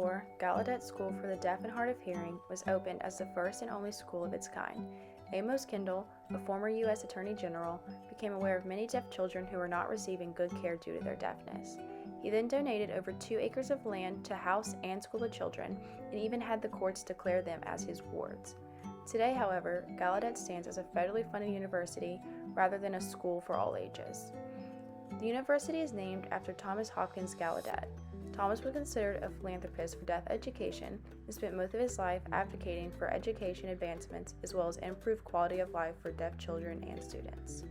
2004, Gallaudet School for the Deaf and Hard of Hearing was opened as the first and only school of its kind. Amos Kendall, a former U.S. Attorney General, became aware of many deaf children who were not receiving good care due to their deafness. He then donated over 2 acres of land to house and school the children, and even had the courts declare them as his wards. Today, however, Gallaudet stands as a federally funded university rather than a school for all ages. The university is named after Thomas Hopkins Gallaudet. Thomas was considered a philanthropist for deaf education and spent most of his life advocating for education advancements as well as improved quality of life for deaf children and students.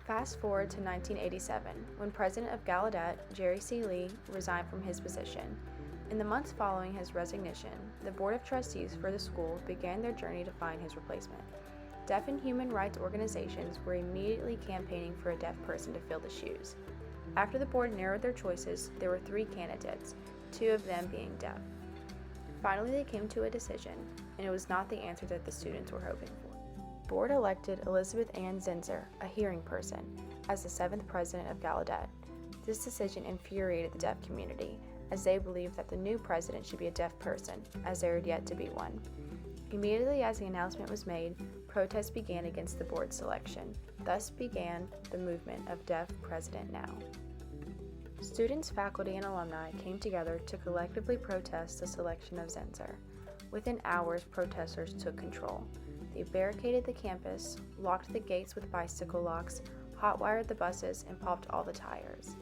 Fast forward to 1987, when President of Gallaudet, Jerry C. Lee, resigned from his position. In the months following his resignation, the Board of Trustees for the school began their journey to find his replacement. Deaf and human rights organizations were immediately campaigning for a deaf person to fill the shoes. After the board narrowed their choices, there were 3 candidates, 2 of them being deaf. Finally, they came to a decision, and it was not the answer that the students were hoping for. The board elected Elizabeth Ann Zinser, a hearing person, as the 7th president of Gallaudet. This decision infuriated the deaf community, as they believed that the new president should be a deaf person, as there had yet to be one. Immediately as the announcement was made, protests began against the board's selection. Thus began the movement of Deaf President Now. Students, faculty, and alumni came together to collectively protest the selection of Zinser. Within hours, protesters took control. They barricaded the campus, locked the gates with bicycle locks, hot-wired the buses, and popped all the tires.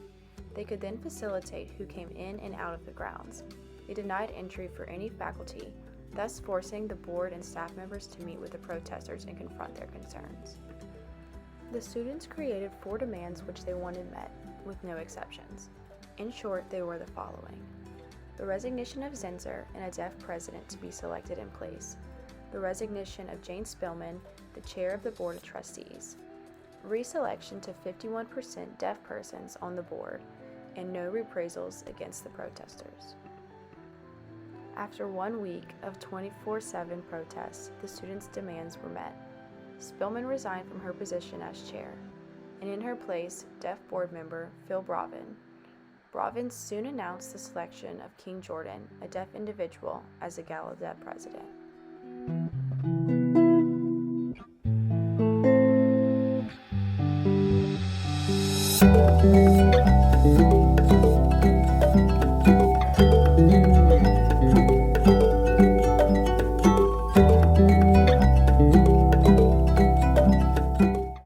They could then facilitate who came in and out of the grounds. They denied entry for any faculty, thus forcing the board and staff members to meet with the protesters and confront their concerns. The students created 4 demands which they wanted met, with no exceptions. In short, they were the following: the resignation of Zinser and a deaf president to be selected in place, the resignation of Jane Spillman, the chair of the Board of Trustees, reselection to 51% deaf persons on the board, and no reprisals against the protesters. After 1 week of 24/7 protests, the students' demands were met. Spillman resigned from her position as chair, and in her place, deaf board member Phil Brovin. Brovin soon announced the selection of King Jordan, a deaf individual, as the Gallaudet president.